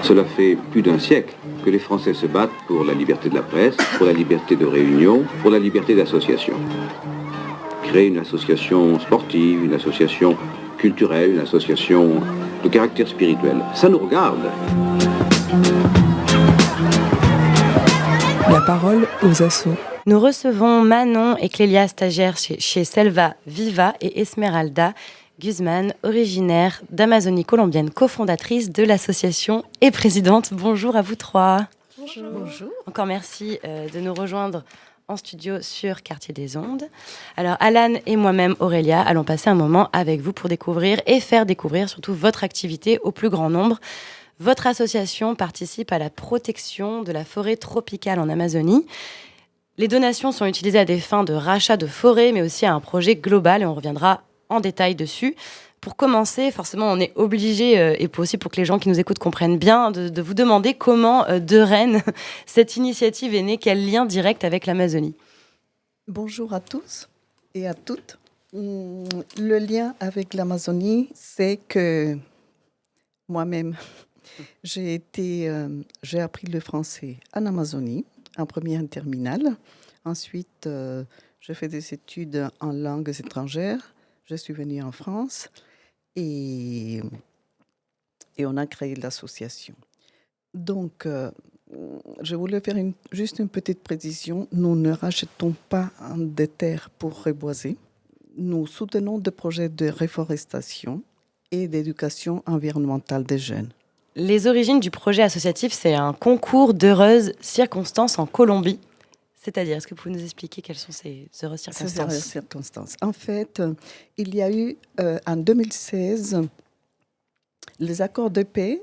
Cela fait plus d'un siècle que les Français se battent pour la liberté de la presse, pour la liberté de réunion, pour la liberté d'association. Créer une association sportive, une association culturelle, une association de caractère spirituel, ça nous regarde. La parole aux assos. Nous recevons Manon et Clélia, stagiaires chez Selva Viva, et Esmeralda Guzman, originaire d'Amazonie colombienne, cofondatrice de l'association et présidente. Bonjour à vous trois. Bonjour. Bonjour. Encore merci de nous rejoindre en studio sur Quartier des Ondes. Alors Alan et moi-même, Aurélia, allons passer un moment avec vous pour découvrir et faire découvrir surtout votre activité au plus grand nombre. Votre association participe à la protection de la forêt tropicale en Amazonie. Les donations sont utilisées à des fins de rachat de forêt, mais aussi à un projet global, et on reviendra en détail dessus. Pour commencer, forcément, on est obligé, et aussi pour que les gens qui nous écoutent comprennent bien, de vous demander comment, de Rennes, cette initiative est née, quel lien direct avec l'Amazonie. Bonjour à tous et à toutes. Le lien avec l'Amazonie, c'est que moi-même, j'ai appris le français en Amazonie, en première terminale. Ensuite, j'ai fait des études en langues étrangères. Je suis venue en France et on a créé l'association. Donc, je voulais faire juste une petite précision. Nous ne rachetons pas des terres pour reboiser. Nous soutenons des projets de réforestation et d'éducation environnementale des jeunes. Les origines du projet associatif, c'est un concours d'heureuses circonstances en Colombie. C'est-à-dire, est-ce que vous pouvez nous expliquer quelles sont ces heureuses circonstances ? Ces circonstances. En fait, il y a eu en 2016 les accords de paix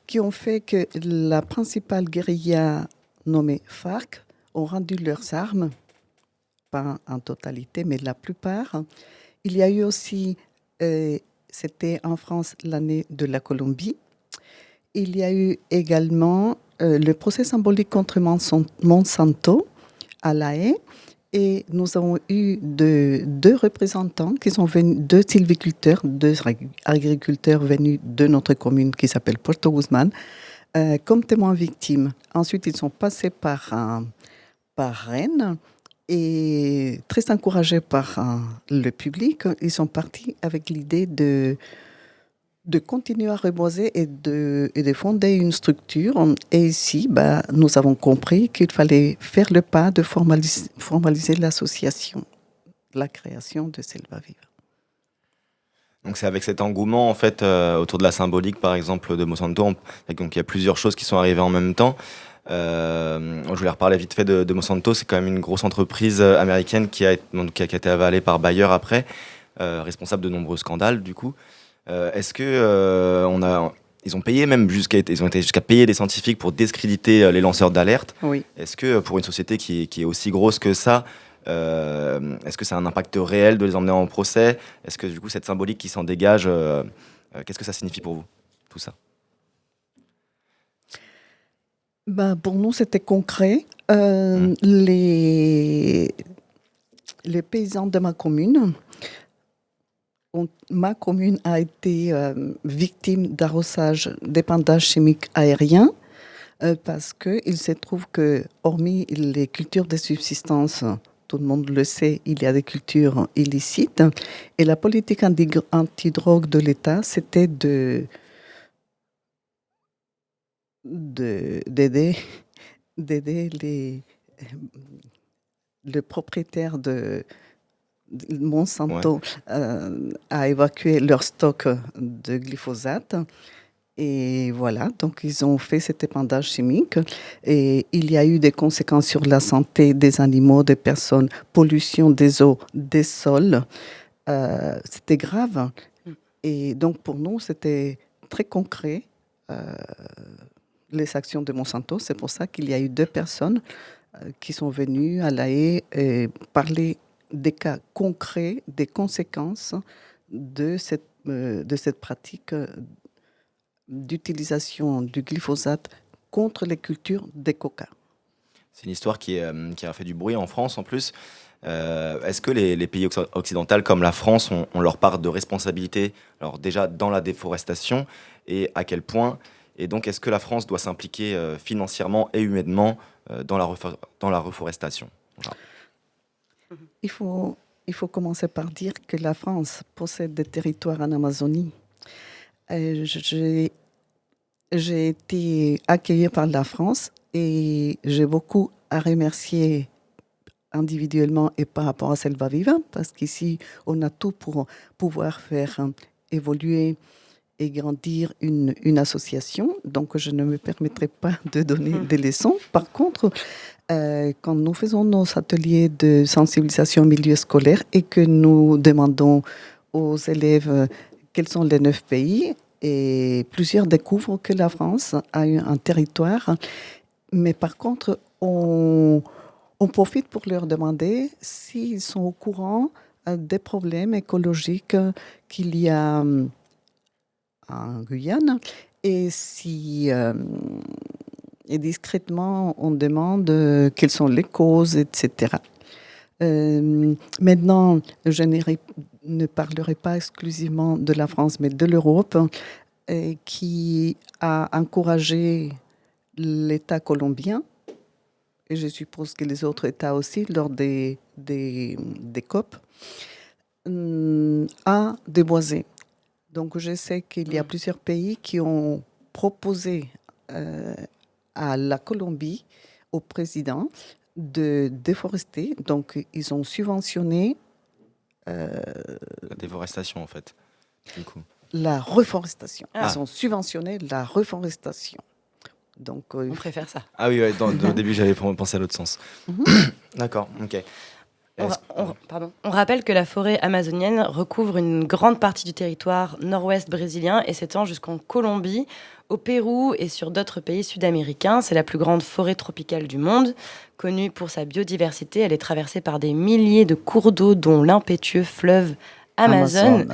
qui ont fait que la principale guérilla nommée FARC ont rendu leurs armes, pas en totalité, mais la plupart. Il y a eu aussi, c'était en France l'année de la Colombie. Il y a eu également le procès symbolique contre Monsanto à La Haye. Et nous avons eu deux représentants qui sont venus, deux sylviculteurs, deux agriculteurs venus de notre commune qui s'appelle Puerto Guzman, comme témoins victimes. Ensuite, ils sont passés par Rennes et très encouragés par le public, ils sont partis avec l'idée de continuer à reboiser et de fonder une structure. Et ici, nous avons compris qu'il fallait faire le pas de formaliser l'association, la création de Selva Viva. Donc c'est avec cet engouement en fait autour de la symbolique par exemple de Monsanto. Donc il y a plusieurs choses qui sont arrivées en même temps. Je voulais reparler vite fait de Monsanto. C'est quand même une grosse entreprise américaine qui a été avalée par Bayer après, responsable de nombreux scandales du coup. Est-ce que ils ont payé même ils ont été jusqu'à payer des scientifiques pour discréditer les lanceurs d'alerte. Oui. Est-ce que pour une société qui est aussi grosse que ça, est-ce que c'est un impact réel de les emmener en procès ? Est-ce que du coup cette symbolique qui s'en dégage, qu'est-ce que ça signifie pour vous, tout ça ? Pour nous, c'était concret. Les paysans de ma commune a été victime d'arrosage, d'épandage chimique aérien, parce qu'il se trouve que, hormis les cultures de subsistance, tout le monde le sait, il y a des cultures illicites, et la politique antidrogue de l'État, c'était d'aider le propriétaire de Monsanto à évacuer leur stock de glyphosate. Et voilà, donc ils ont fait cet épandage chimique et il y a eu des conséquences sur la santé des animaux, des personnes, pollution des eaux, des sols. C'était grave. Et donc pour nous, c'était très concret, les actions de Monsanto. C'est pour ça qu'il y a eu deux personnes qui sont venues à La Haye parler des cas concrets, des conséquences de cette pratique d'utilisation du glyphosate contre les cultures des coca. C'est une histoire qui a fait du bruit en France en plus. Est-ce que les pays occidentaux comme la France ont leur part de responsabilité, alors déjà dans la déforestation, et à quel point? Et donc, est-ce que la France doit s'impliquer financièrement et humainement dans la reforestation? Voilà. Il faut commencer par dire que la France possède des territoires en Amazonie. J'ai été accueillie par la France et j'ai beaucoup à remercier individuellement et par rapport à Selva Viva, parce qu'ici, on a tout pour pouvoir faire évoluer et grandir une association. Donc, je ne me permettrai pas de donner des leçons. Par contre, quand nous faisons nos ateliers de sensibilisation au milieu scolaire et que nous demandons aux élèves quels sont les 9 pays, et plusieurs découvrent que la France a eu un territoire, mais par contre, on profite pour leur demander s'ils sont au courant des problèmes écologiques qu'il y a en Guyane et si et discrètement on demande quelles sont les causes, etc. Maintenant, je ne parlerai pas exclusivement de la France, mais de l'Europe, qui a encouragé l'État colombien, et je suppose que les autres États aussi, lors des COP, à déboiser. Donc, je sais qu'il y a plusieurs pays qui ont proposé à la Colombie, au président, de déforester. Donc, ils ont subventionné La déforestation, en fait, du coup. la reforestation. Ah. Ils ont subventionné la reforestation. Donc, On préfère ça. Ah oui, ouais, au début, j'avais pensé à l'autre sens. D'accord, ok. On rappelle que la forêt amazonienne recouvre une grande partie du territoire nord-ouest brésilien et s'étend jusqu'en Colombie, au Pérou et sur d'autres pays sud-américains. C'est la plus grande forêt tropicale du monde. Connue pour sa biodiversité, elle est traversée par des milliers de cours d'eau, dont l'impétueux fleuve Amazon.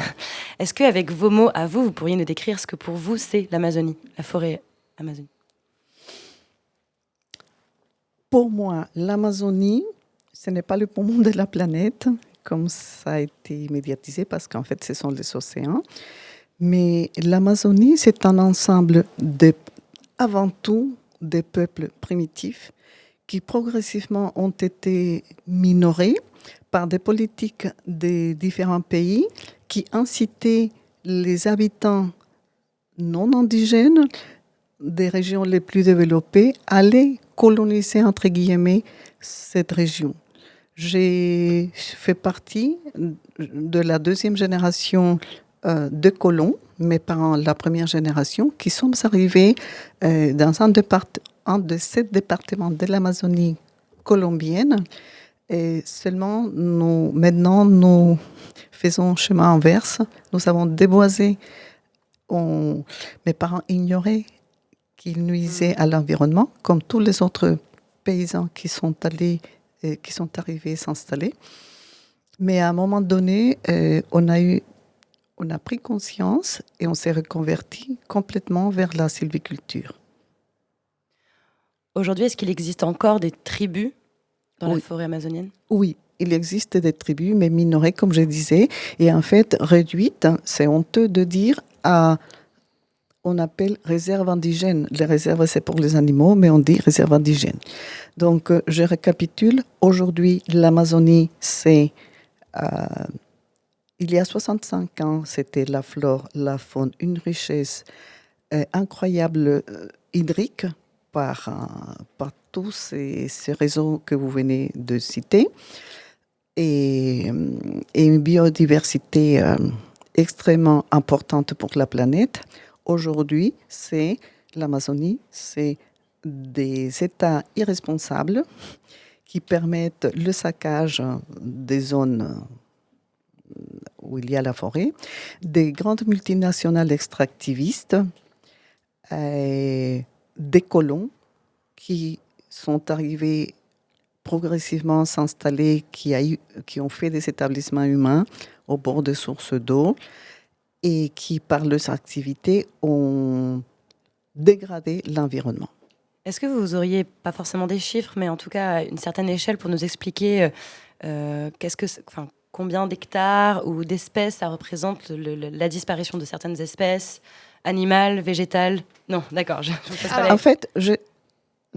Est-ce qu'avec vos mots à vous, vous pourriez nous décrire ce que pour vous c'est l'Amazonie, la forêt amazonienne? Pour moi, l'Amazonie, ce n'est pas le poumon de la planète, comme ça a été médiatisé, parce qu'en fait, ce sont les océans. Mais l'Amazonie, c'est un ensemble avant tout des peuples primitifs qui progressivement ont été minorés par des politiques des différents pays qui incitaient les habitants non indigènes des régions les plus développées à aller coloniser, entre guillemets, cette région. J'ai fait partie de la deuxième génération de colons, mes parents, la première génération, qui sont arrivés dans un de ces départements de l'Amazonie colombienne. Et seulement, maintenant, nous faisons chemin inverse. Nous avons déboisé. Mes parents ignoraient qu'ils nuisaient à l'environnement, comme tous les autres paysans qui sont arrivés s'installer. Mais à un moment donné, on a pris conscience et on s'est reconverti complètement vers la sylviculture. Aujourd'hui, est-ce qu'il existe encore des tribus dans la forêt amazonienne? Oui, il existe des tribus, mais minorées, comme je disais, et en fait réduites. C'est honteux de dire on appelle réserve indigène. Les réserves, c'est pour les animaux, mais on dit réserve indigène. Donc, je récapitule. Aujourd'hui, l'Amazonie, c'est... il y a 65 ans, c'était la flore, la faune, une richesse incroyable hydrique par tous ces réseaux que vous venez de citer et une biodiversité extrêmement importante pour la planète. Aujourd'hui, l'Amazonie, c'est des États irresponsables qui permettent le saccage des zones où il y a la forêt, des grandes multinationales extractivistes, des colons qui sont arrivés progressivement s'installer, qui ont fait des établissements humains au bord de sources d'eau et qui, par leurs activités, ont dégradé l'environnement. Est-ce que vous auriez, pas forcément des chiffres, mais en tout cas une certaine échelle pour nous expliquer Combien d'hectares ou d'espèces ça représente la disparition de certaines espèces animales, végétales? Non, d'accord, je vous passe pas la... En fait, Moi,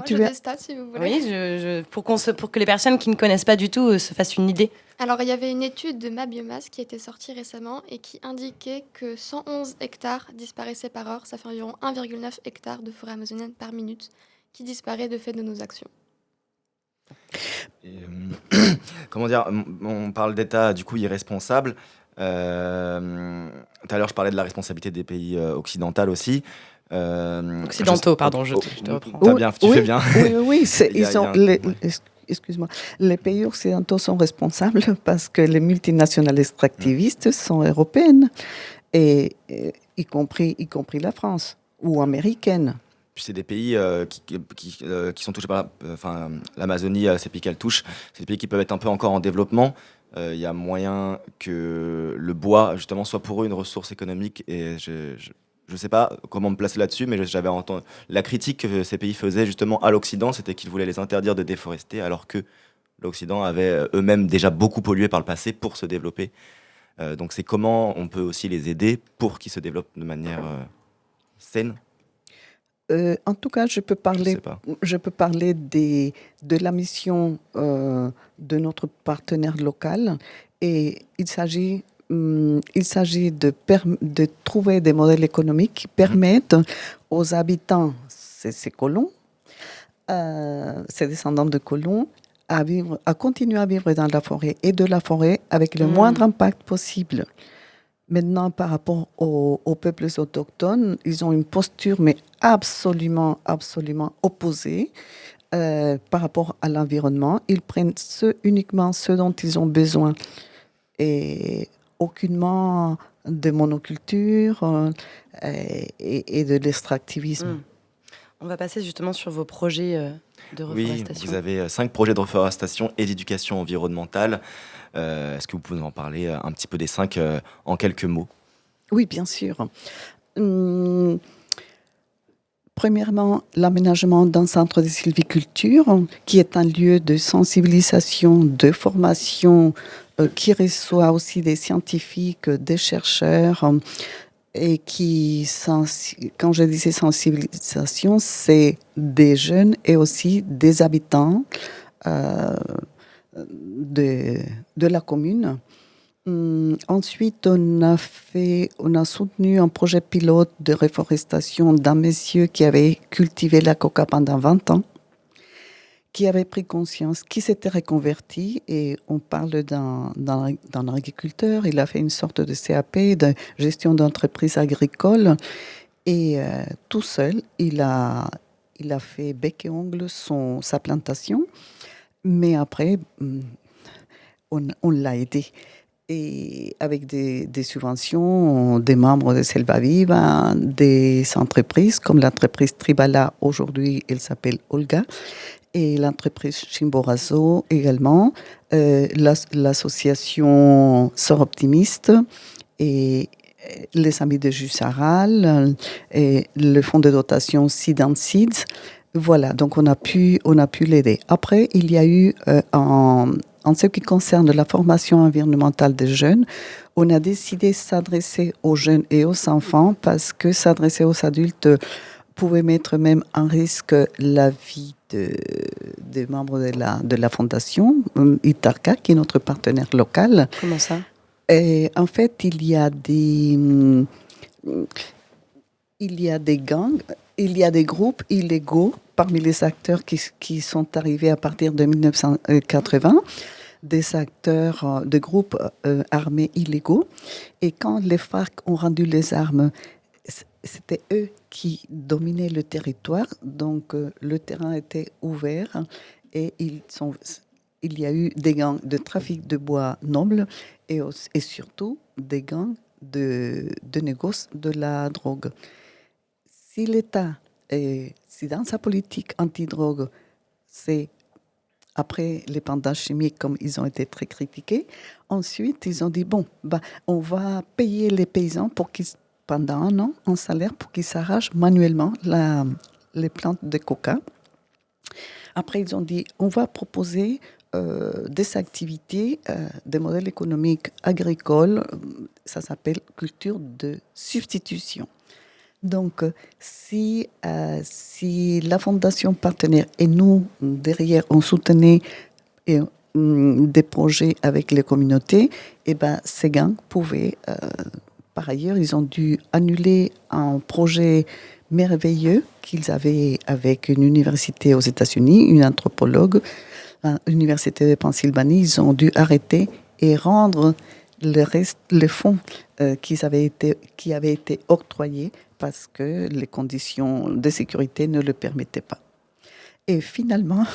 tu j'ai as- des stats, si vous voulez. Oui, pour que les personnes qui ne connaissent pas du tout se fassent une idée. Alors, il y avait une étude de Ma Biomasse qui a été sortie récemment et qui indiquait que 111 hectares disparaissaient par heure. Ça fait environ 1,9 hectares de forêt amazonienne par minute qui disparaît de fait de nos actions. Et, comment dire, on parle d'État du coup irresponsable. Tout à l'heure, je parlais de la responsabilité des pays occidentaux aussi. Occidentaux, pardon, je te reprends. T'as bien, tu oui, fais bien. Oui, Il y a- il y a un- excuse-moi, les pays occidentaux sont responsables parce que les multinationales extractivistes sont européennes, et y compris la France ou américaine. Puis c'est des pays qui sont touchés par l'Amazonie, ces pays qu'elle touche. C'est des pays qui peuvent être un peu encore en développement. Il y a moyen que le bois, justement, soit pour eux une ressource économique. Et je sais pas comment me placer là-dessus, mais j'avais entendu la critique que ces pays faisaient justement à l'Occident, c'était qu'ils voulaient les interdire de déforester, alors que l'Occident avait eux-mêmes déjà beaucoup pollué par le passé pour se développer. Donc c'est comment on peut aussi les aider pour qu'ils se développent de manière saine. En tout cas, Je sais pas. je peux parler de la mission de notre partenaire local, et il s'agit de trouver des modèles économiques qui permettent aux habitants, ces colons, ces descendants de colons, à continuer à vivre dans la forêt et de la forêt avec le moindre impact possible. Maintenant, par rapport aux peuples autochtones, ils ont une posture, mais absolument opposée par rapport à l'environnement. Ils prennent uniquement ce dont ils ont besoin, et aucunement de monoculture et de l'extractivisme. On va passer justement sur vos projets de Oui, reforestation. vous avez 5 projets de reforestation et d'éducation environnementale. Est-ce que vous pouvez en parler un petit peu des 5 en quelques mots? Oui, bien sûr. Premièrement, l'aménagement d'un centre de sylviculture qui est un lieu de sensibilisation, de formation, qui reçoit aussi des scientifiques, des chercheurs, et quand je disais sensibilisation, c'est des jeunes et aussi des habitants de la commune. Ensuite, on a soutenu un projet pilote de reforestation d'un monsieur qui avait cultivé la coca pendant 20 ans, qui avait pris conscience, qui s'était reconverti, et on parle d'un agriculteur. Il a fait une sorte de CAP, de gestion d'entreprise agricole, et tout seul, il a fait bec et ongle sa plantation, mais après, on l'a aidé. Et avec des subventions des membres de Selva Viva, des entreprises comme l'entreprise Tribala, aujourd'hui elle s'appelle Olga, et l'entreprise Chimborazo également, l'association Sort Optimiste, et les Amis de Jussaral, et le fonds de dotation Seed and Seeds. Voilà, donc on a pu l'aider. Après, il y a eu en ce qui concerne la formation environnementale des jeunes, on a décidé de s'adresser aux jeunes et aux enfants, parce que s'adresser aux adultes pouvait mettre même en risque la vie des membres de la fondation Itarca, qui est notre partenaire local. Comment ça? Et en fait, il y a des gangs, il y a des groupes illégaux parmi les acteurs qui sont arrivés à partir de 1980, des acteurs de groupes armés illégaux. Et quand les FARC ont rendu les armes, c'était eux qui dominaient le territoire. Donc le terrain était ouvert, et il y a eu des gangs de trafic de bois noble, et surtout des gangs de négoce de la drogue. Si l'État, si dans sa politique anti-drogue, c'est après l'épandage chimique, comme ils ont été très critiqués, ensuite ils ont dit, on va payer les paysans pendant un an, en salaire, pour qu'ils s'arrachent manuellement les plantes de coca. Après, ils ont dit, on va proposer des activités, des modèles économiques agricoles. Ça s'appelle culture de substitution. Donc, si la fondation partenaire et nous, derrière, on soutenait des projets avec les communautés, et ben, ces gangs pouvaient, par ailleurs, ils ont dû annuler un projet merveilleux qu'ils avaient avec une université aux États-Unis, une anthropologue, l'université de Pennsylvanie. Ils ont dû arrêter et rendre les fonds qui avaient été octroyés parce que les conditions de sécurité ne le permettaient pas. Et finalement,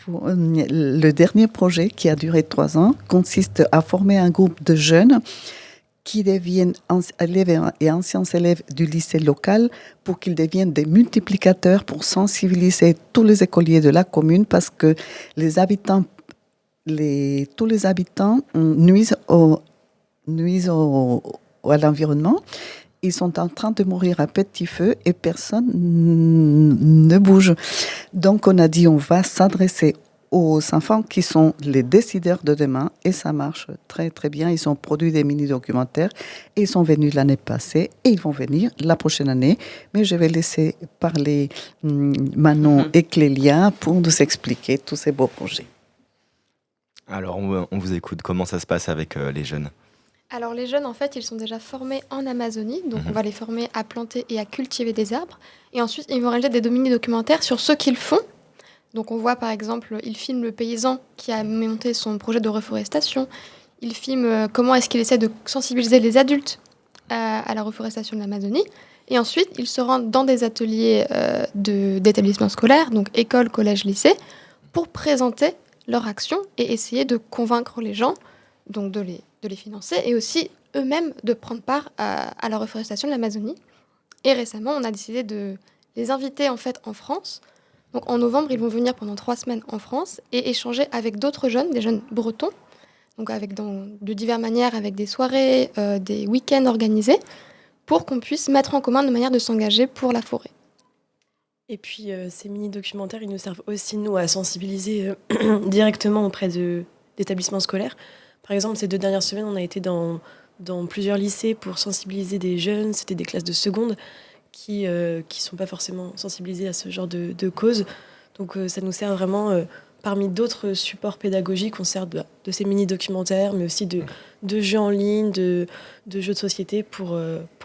le dernier projet, qui a duré 3 ans, consiste à former un groupe de jeunes qui deviennent élèves et anciens élèves du lycée local pour qu'ils deviennent des multiplicateurs pour sensibiliser tous les écoliers de la commune, parce que tous les habitants nuisent à l'environnement. Ils sont en train de mourir à petit feu et personne ne bouge. Donc on a dit on va s'adresser aux enfants qui sont les décideurs de demain, et ça marche très très bien. Ils ont produit des mini-documentaires et ils sont venus l'année passée et ils vont venir la prochaine année. Mais je vais laisser parler Manon et Clélia pour nous expliquer tous ces beaux projets. Alors on vous écoute, comment ça se passe avec les jeunes? Alors les jeunes, en fait, ils sont déjà formés en Amazonie, donc on va les former à planter et à cultiver des arbres. Et ensuite, ils vont réaliser des mini-documentaires sur ce qu'ils font. Donc on voit par exemple, ils filment le paysan qui a monté son projet de reforestation. Ils filment comment est-ce qu'il essaie de sensibiliser les adultes à la reforestation de l'Amazonie. Et ensuite, ils se rendent dans des ateliers d'établissements scolaires, donc école, collège, lycée, pour présenter leur action et essayer de convaincre les gens, donc de les financer, et aussi eux-mêmes de prendre part à la reforestation de l'Amazonie. Et récemment, on a décidé de les inviter en fait en France. Donc en novembre, ils vont venir pendant 3 semaines en France et échanger avec d'autres jeunes, des jeunes bretons, donc de diverses manières, avec des soirées, des week-ends organisés, pour qu'on puisse mettre en commun une manière de s'engager pour la forêt. Et puis ces mini-documentaires, ils nous servent aussi, nous, à sensibiliser directement auprès d'établissements scolaires. Par exemple, ces 2 dernières semaines, on a été dans plusieurs lycées pour sensibiliser des jeunes. C'était des classes de seconde qui sont pas forcément sensibilisés à ce genre de causes. Donc ça nous sert vraiment, parmi d'autres supports pédagogiques, on sert de ces mini-documentaires, mais aussi de jeux en ligne, de jeux de société pour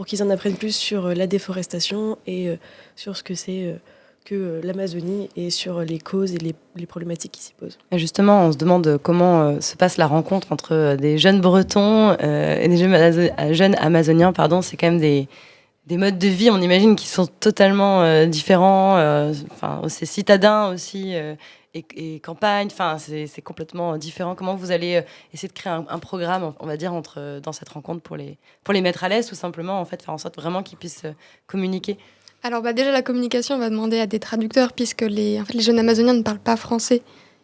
qu'ils en apprennent plus sur la déforestation et sur ce que c'est que l'Amazonie et sur les causes et les problématiques qui s'y posent. Et justement, on se demande comment se passe la rencontre entre des jeunes Bretons et des jeunes Amazoniens. C'est quand même des modes de vie, on imagine, qui sont totalement différents. C'est citadin aussi et campagne. C'est complètement différent. Comment vous allez essayer de créer un programme, on va dire, dans cette rencontre pour les mettre à l'aise, tout simplement, en fait, faire en sorte vraiment qu'ils puissent communiquer? Alors déjà, la communication, on va demander à des traducteurs, puisque les jeunes Amazoniens ne parlent pas français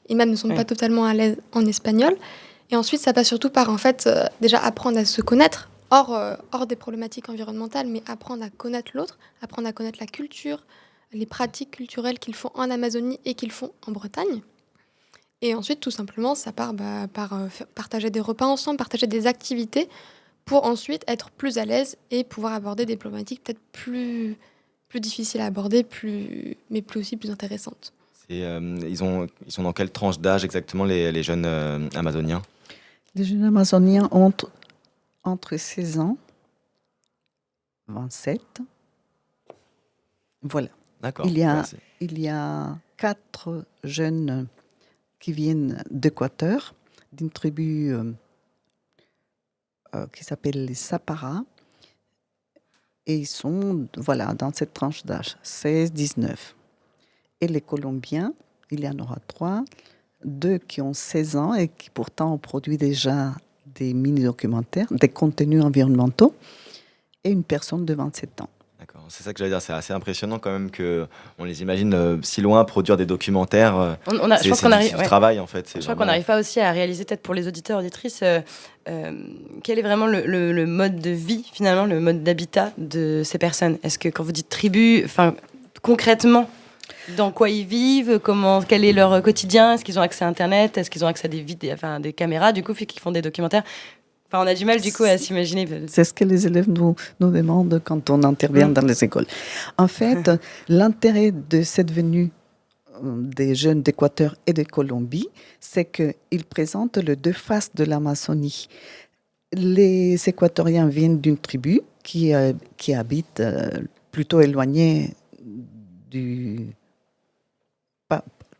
et même ne sont pas totalement à l'aise en espagnol. Et ensuite, ça passe surtout par, déjà apprendre à se connaître, hors des problématiques environnementales, mais apprendre à connaître l'autre, apprendre à connaître la culture, les pratiques culturelles qu'ils font en Amazonie et qu'ils font en Bretagne. Et ensuite, tout simplement, ça part par partager des repas ensemble, partager des activités, pour ensuite être plus à l'aise et pouvoir aborder des problématiques peut-être plus difficiles à aborder, mais aussi plus intéressantes. Ils sont dans quelle tranche d'âge exactement, les jeunes amazoniens? Les jeunes amazoniens ont entre 16 ans, 27. Voilà. D'accord. Il y a 4 jeunes qui viennent d'Équateur, d'une tribu qui s'appelle les Sapara. Et ils sont dans cette tranche d'âge, 16-19. Et les Colombiens, il y en aura 3, 2 qui ont 16 ans et qui pourtant ont produit déjà des mini-documentaires, des contenus environnementaux, et une personne de 27 ans. D'accord, c'est ça que j'allais dire, c'est assez impressionnant quand même qu'on les imagine si loin produire des documentaires. Je pense qu'on arrive. Du travail en fait. Je crois qu'on n'arrive pas aussi à réaliser, peut-être pour les auditeurs, auditrices, quel est vraiment le mode de vie, finalement, le mode d'habitat de ces personnes. Est-ce que quand vous dites tribu, concrètement, Dans quoi ils vivent, quel est leur quotidien, est-ce qu'ils ont accès à Internet, est-ce qu'ils ont accès à des caméras, du coup, qui font des documentaires. Enfin, on a du mal, du coup, à s'imaginer. C'est ce que les élèves nous demandent quand on intervient dans les écoles. En fait, l'intérêt de cette venue des jeunes d'Équateur et de Colombie, c'est qu'ils présentent les deux faces de l'Amazonie. Les Équatoriens viennent d'une tribu qui habite plutôt éloignée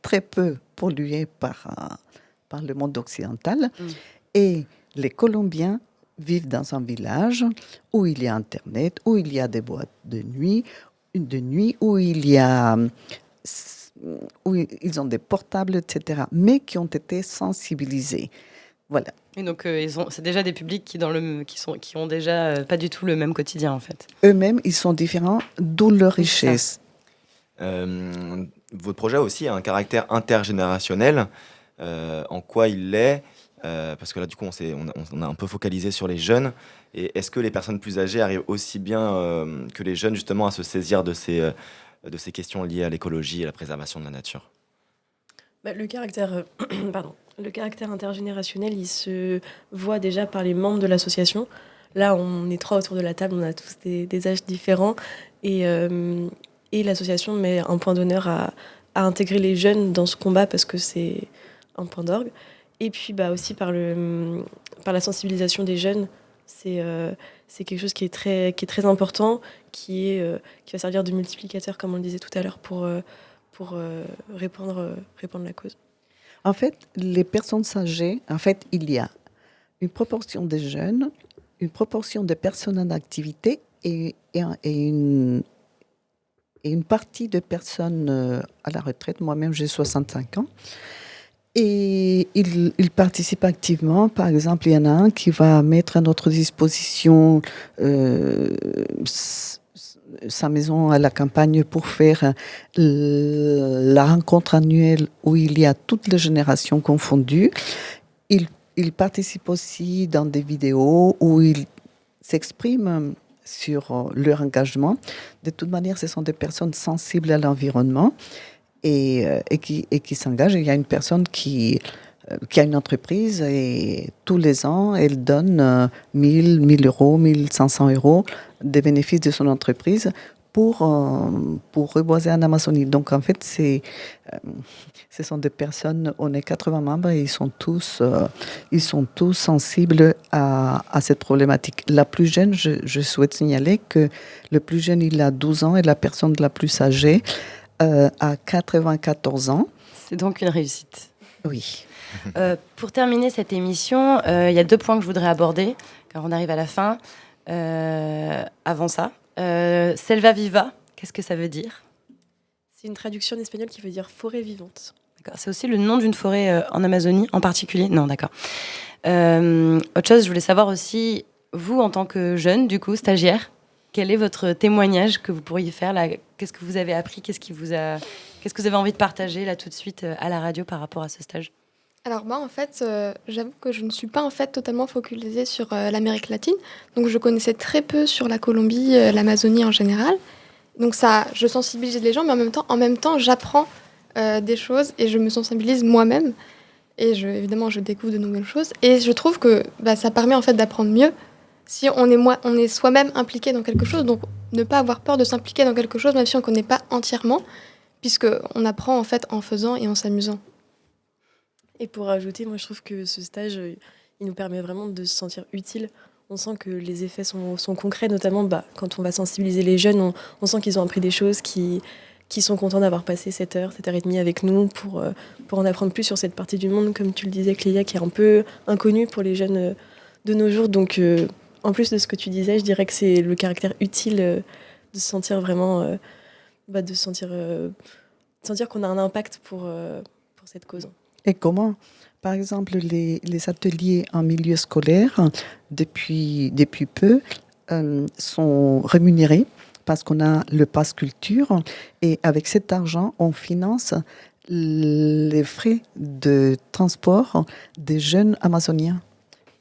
très peu polluée par le monde occidental. Et les Colombiens vivent dans un village où il y a Internet, où il y a des boîtes de nuit, où ils ont des portables, etc., mais qui ont été sensibilisés. Voilà. Et donc, c'est déjà des publics qui ont déjà pas du tout le même quotidien, en fait. Eux-mêmes, ils sont différents, d'où leur richesse. Votre projet aussi a un caractère intergénérationnel. En quoi il l'est parce que là, du coup, on a un peu focalisé sur les jeunes. Et est-ce que les personnes plus âgées arrivent aussi bien que les jeunes, justement, à se saisir de ces questions liées à l'écologie et à la préservation de la nature ? Le caractère intergénérationnel, il se voit déjà par les membres de l'association. Là, on est 3 autour de la table, on a tous des âges différents. Et l'association met un point d'honneur à intégrer les jeunes dans ce combat parce que c'est un point d'orgue. Et puis aussi par la sensibilisation des jeunes, c'est quelque chose qui est très important, qui va servir de multiplicateur, comme on le disait tout à l'heure, pour répandre la cause. En fait, les personnes âgées, il y a une proportion des jeunes, une proportion des personnes en activité et une partie de personnes à la retraite. Moi-même, j'ai 65 ans. Et ils participent activement. Par exemple, il y en a un qui va mettre à notre disposition sa maison à la campagne pour faire la rencontre annuelle où il y a toutes les générations confondues. Il participe aussi dans des vidéos où il s'exprime sur leur engagement. De toute manière, ce sont des personnes sensibles à l'environnement et qui s'engagent. Il y a une personne qui a une entreprise et tous les ans, elle donne 1000 euros, 1500 euros des bénéfices de son entreprise pour reboiser en Amazonie. Donc, en fait, ce sont des personnes, on est 80 membres et ils sont tous sensibles à cette problématique. La plus jeune, je souhaite signaler que le plus jeune, il a 12 ans et la personne la plus âgée a 94 ans. C'est donc une réussite. Oui. Pour terminer cette émission, il y a 2 points que je voudrais aborder, car on arrive à la fin. Avant ça, Selva Viva, qu'est-ce que ça veut dire ? C'est une traduction en espagnol qui veut dire forêt vivante. D'accord. C'est aussi le nom d'une forêt en Amazonie en particulier ? Non, d'accord. Autre chose, je voulais savoir aussi, vous, en tant que jeune, du coup, stagiaire, quel est votre témoignage que vous pourriez faire là ? Qu'est-ce que vous avez appris ? Qu'est-ce que vous avez envie de partager là tout de suite à la radio par rapport à ce stage ? Alors moi, en fait, j'avoue que je ne suis pas en fait totalement focalisée sur l'Amérique latine. Donc je connaissais très peu sur la Colombie, l'Amazonie en général. Donc ça, je sensibilise les gens, mais en même temps, j'apprends des choses et je me sensibilise moi-même. Et évidemment, je découvre de nouvelles choses. Et je trouve que ça permet en fait d'apprendre mieux si on est soi-même impliqué dans quelque chose. Donc ne pas avoir peur de s'impliquer dans quelque chose, même si on ne connaît pas entièrement, puisqu'on apprend en fait en faisant et en s'amusant. Et pour rajouter, moi je trouve que ce stage, il nous permet vraiment de se sentir utile. On sent que les effets sont concrets, notamment quand on va sensibiliser les jeunes, on sent qu'ils ont appris des choses, qui sont contents d'avoir passé 7h30 avec nous pour en apprendre plus sur cette partie du monde, comme tu le disais Clélia, qui est un peu inconnue pour les jeunes de nos jours. Donc en plus de ce que tu disais, je dirais que c'est le caractère utile de se sentir vraiment, de sentir qu'on a un impact pour cette cause. Et comment, par exemple, les ateliers en milieu scolaire, depuis peu, sont rémunérés parce qu'on a le pass culture et avec cet argent, on finance les frais de transport des jeunes amazoniens.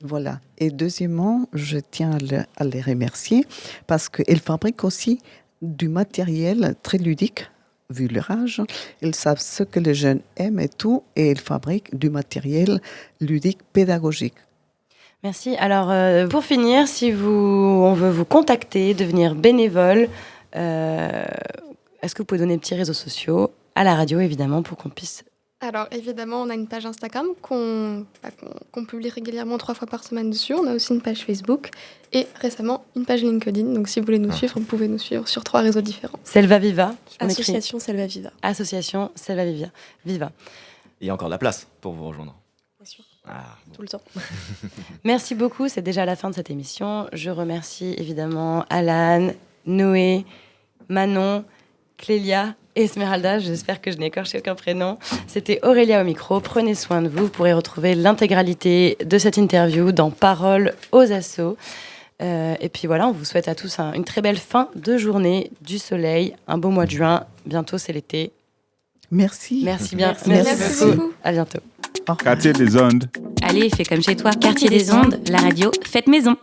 Voilà. Et deuxièmement, je tiens à les remercier parce qu'elles fabriquent aussi du matériel très ludique, vu leur âge, ils savent ce que les jeunes aiment et tout, et ils fabriquent du matériel ludique pédagogique. Merci. Alors, pour finir, si on veut vous contacter, devenir bénévole, est-ce que vous pouvez donner des petits réseaux sociaux à la radio, évidemment, pour qu'on puisse... Alors évidemment, on a une page Instagram qu'on publie régulièrement 3 fois par semaine dessus. On a aussi une page Facebook et récemment une page LinkedIn. Donc si vous voulez nous suivre, vous pouvez nous suivre sur 3 réseaux différents. Selva Viva. Association Selva Viva. Association Selva Viva. Il y a encore de la place pour vous rejoindre. Bien sûr. Bon. Tout le temps. Merci beaucoup, c'est déjà la fin de cette émission. Je remercie évidemment Alan, Noé, Manon, Clélia et Esmeralda. J'espère que je n'ai écorché aucun prénom. C'était Aurélia au micro. Prenez soin de vous. Vous pourrez retrouver l'intégralité de cette interview dans Paroles aux assos. Et puis voilà, on vous souhaite à tous une très belle fin de journée, du soleil, un beau mois de juin. Bientôt, c'est l'été. Merci. Merci bien. Merci beaucoup. À bientôt. Quartier des Ondes. Allez, fais comme chez toi. Quartier des Ondes, la radio, faites maison.